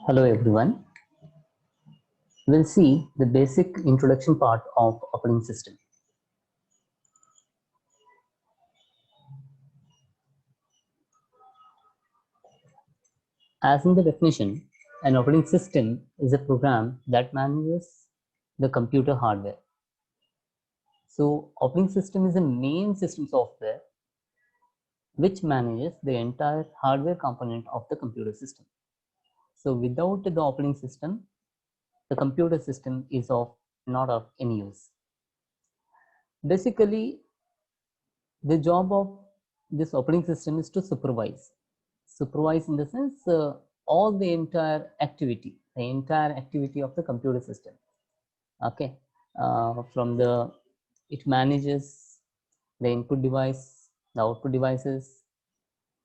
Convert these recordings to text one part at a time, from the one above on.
Hello everyone. We'll see the basic introduction part of operating system. As in the definition, an operating system is a program that manages the computer hardware. So operating system is a main system software which manages the entire hardware component of the computer system. So without the operating system, the computer system is not of any use. Basically, the job of this operating system is to supervise in the sense all the entire activity of the computer system. Okay, from the it manages the input device, the output devices,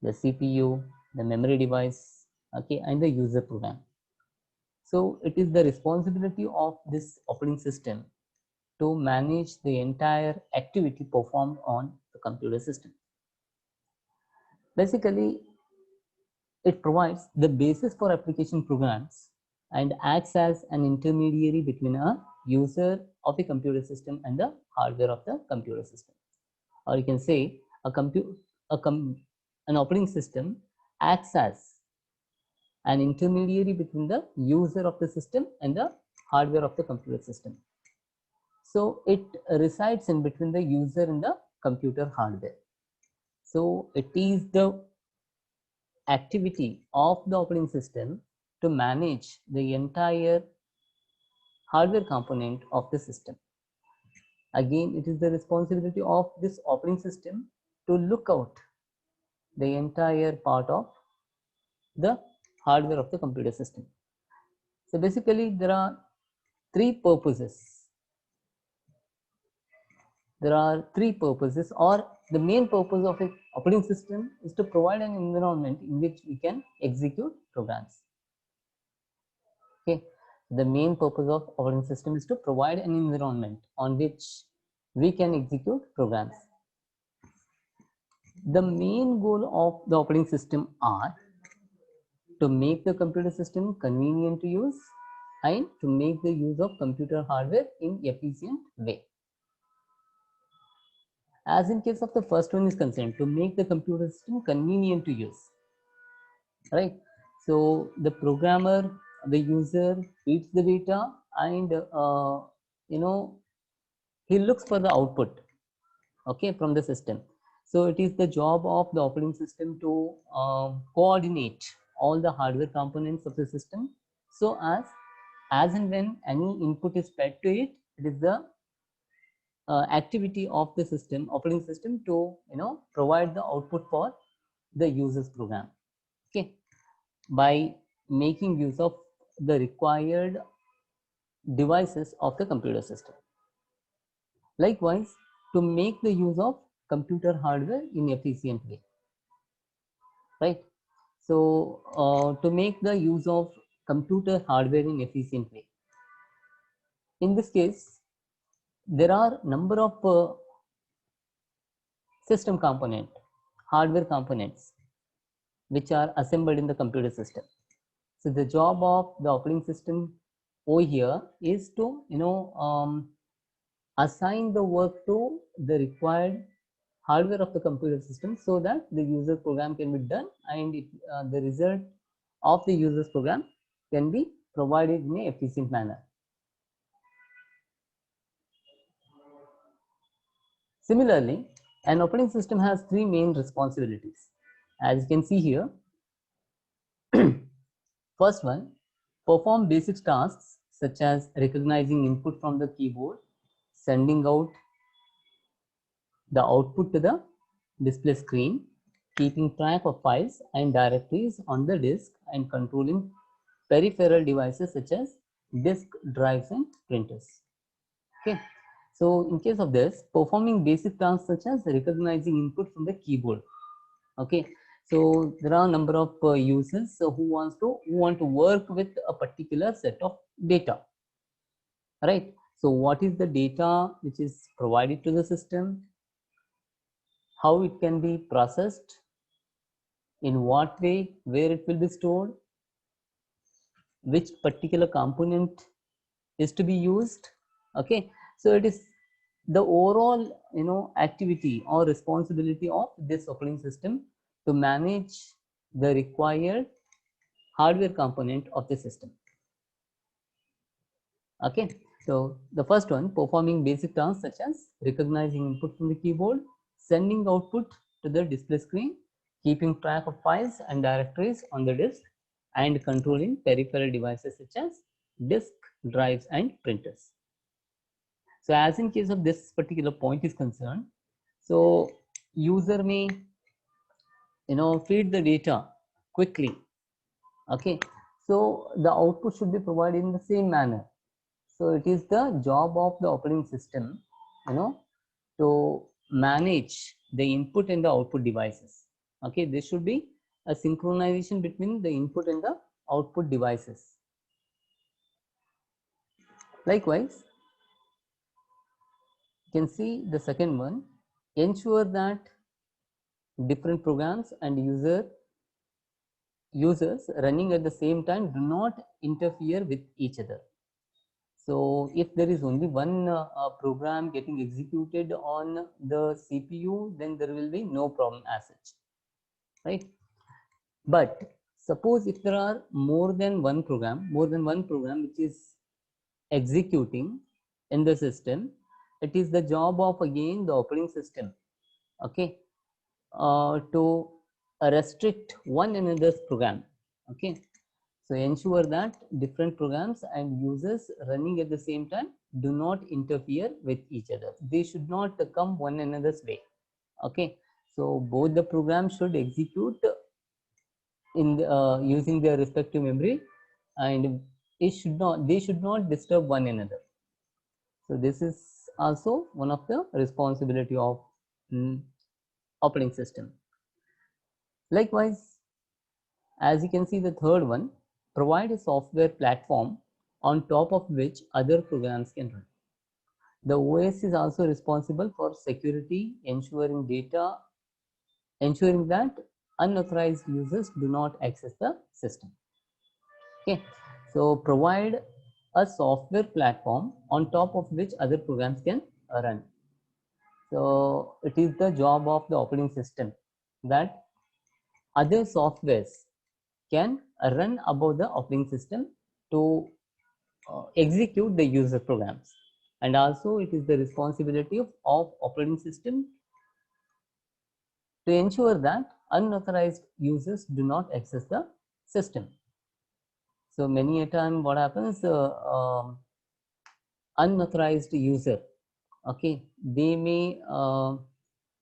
the CPU, the memory device, okay, and the user program. So it is the responsibility of this operating system to manage the entire activity performed on the computer system. Basically, it provides the basis for application programs and acts as an intermediary between a user of a computer system and the hardware of the computer system. Or you can say an operating system acts as an intermediary between the user of the system and the hardware of the computer system. So it resides in between the user and the computer hardware. So it is the activity of the operating system to manage the entire hardware component of the system. Again, it is the responsibility of this operating system to look out the entire part of the hardware of the computer system. So basically, there are three purposes. Or the main purpose of an operating system is to provide an environment in which we can execute programs. Okay, the main purpose of operating system is to provide an environment on which we can execute programs. The main goal of the operating system are to make the computer system convenient to use and to make the use of computer hardware in efficient way. As in case of the first one is concerned, to make the computer system convenient to use, right? So the programmer, the user reads the data and he looks for the output, okay, from the system. So it is the job of the operating system to coordinate all the hardware components of the system, so as and when any input is fed to it, it is the activity of the operating system to provide the output for the user's program, okay, by making use of the required devices of the computer system. Likewise, to make the use of computer hardware in efficient way, right? So to make the use of computer hardware in efficient way, in this case there are number of system hardware components which are assembled in the computer system. So the job of the operating system over here is to assign the work to the required hardware of the computer system so that the user program can be done and the result of the user's program can be provided in an efficient manner. Similarly, an operating system has three main responsibilities. As you can see here, first one, perform basic tasks such as recognizing input from the keyboard, sending out the output to the display screen, keeping track of files and directories on the disk, and controlling peripheral devices such as disk drives and printers. Okay, so in case of this, performing basic tasks such as recognizing input from the keyboard. Okay, so there are a number of users who want to work with a particular set of data, right? So what is the data which is provided to the system, how it can be processed, in what way, where it will be stored, which particular component is to be used. Okay, so it is the overall activity or responsibility of this operating system to manage the required hardware component of the system. Okay, so the first one, performing basic tasks such as recognizing input from the keyboard, sending output to the display screen, keeping track of files and directories on the disk, and controlling peripheral devices such as disk, drives, and printers. So as in case of this particular point is concerned, so user may feed the data quickly. Okay, so the output should be provided in the same manner. So it is the job of the operating system, to manage the input and the output devices. Okay, there should be a synchronization between the input and the output devices. Likewise, you can see the second one, ensure that different programs and users running at the same time do not interfere with each other. So if there is only one program getting executed on the CPU, then there will be no problem as such, right? But suppose if there are more than one program which is executing in the system, it is the job of again the operating system, okay, to restrict one another's program. Okay, so ensure that different programs and users running at the same time do not interfere with each other. They should not come one another's way. Okay, so both the programs should execute in using their respective memory, and they should not disturb one another. So this is also one of the responsibility of operating system. Likewise, as you can see, the third one, provide a software platform on top of which other programs can run. The OS is also responsible for security, ensuring that unauthorized users do not access the system. Okay, so provide a software platform on top of which other programs can run. So it is the job of the operating system that other softwares can run above the operating system to execute the user programs. And also it is the responsibility of operating system to ensure that unauthorized users do not access the system. So many a time what happens, unauthorized user, okay, they may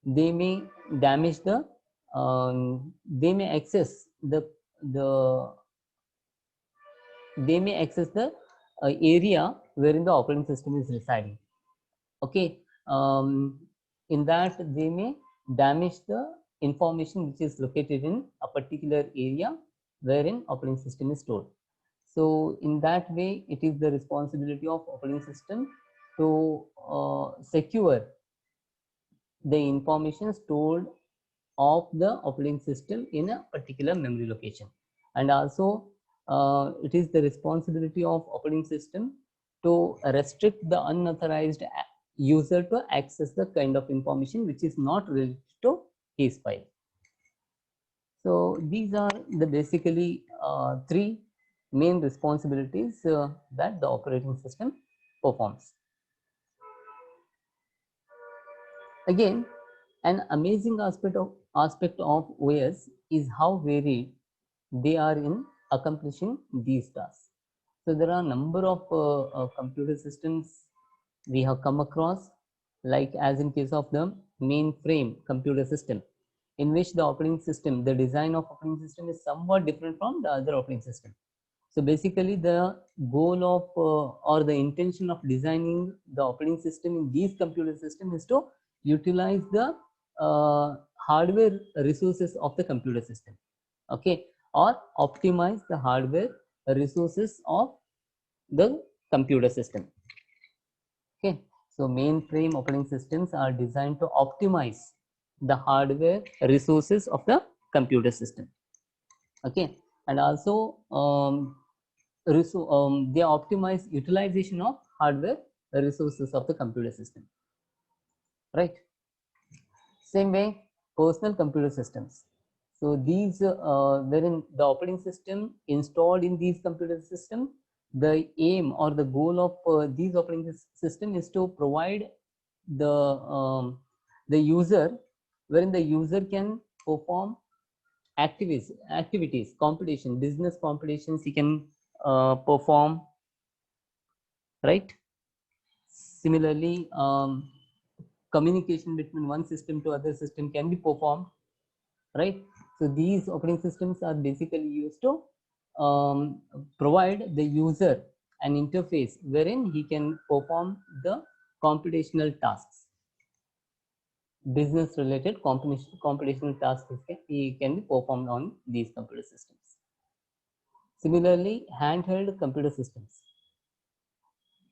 damage the they may access the they may access the area wherein the operating system is residing. Okay, in that they may damage the information which is located in a particular area wherein operating system is stored. So in that way, it is the responsibility of operating system to secure the information stored of the operating system in a particular memory location. And also it is the responsibility of operating system to restrict the unauthorized user to access the kind of information which is not related to his file. So these are the basically three main responsibilities that the operating system performs. Again, an amazing aspect of OS is how varied they are in accomplishing these tasks. So there are a number of computer systems we have come across, like as in case of the mainframe computer system, in which the operating system, the design of operating system is somewhat different from the other operating system. So basically the goal of or the intention of designing the operating system in these computer systems is to utilize the hardware resources of the computer system, okay, or optimize the hardware resources of the computer system. Okay, so mainframe operating systems are designed to optimize the hardware resources of the computer system. Okay, and also they optimize utilization of hardware resources of the computer system, right? Same way, personal computer systems. So these, wherein the operating system installed in these computer system, the aim or the goal of these operating system is to provide the user, wherein the user can perform activities, competition, business competitions he can perform, right? Similarly, communication between one system to other system can be performed, right? So these operating systems are basically used to provide the user an interface wherein he can perform the computational tasks, business related computational tasks he can be performed on these computer systems. Similarly, handheld computer systems.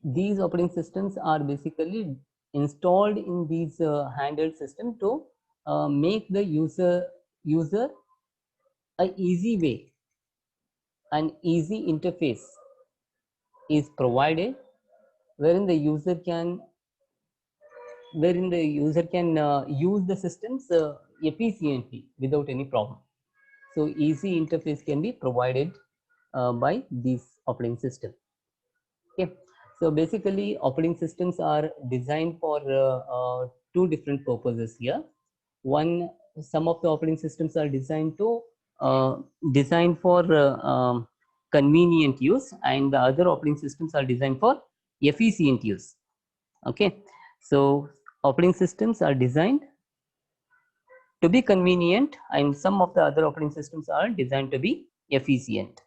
These operating systems are basically installed in these handheld system to make the user a easy way, an easy interface is provided wherein the user can use the systems efficiently without any problem. So easy interface can be provided by these operating system. Okay, so basically operating systems are designed for two different purposes here. One, some of the operating systems are designed to designed for convenient use, and the other operating systems are designed for efficient use. Okay, so operating systems are designed to be convenient, and some of the other operating systems are designed to be efficient.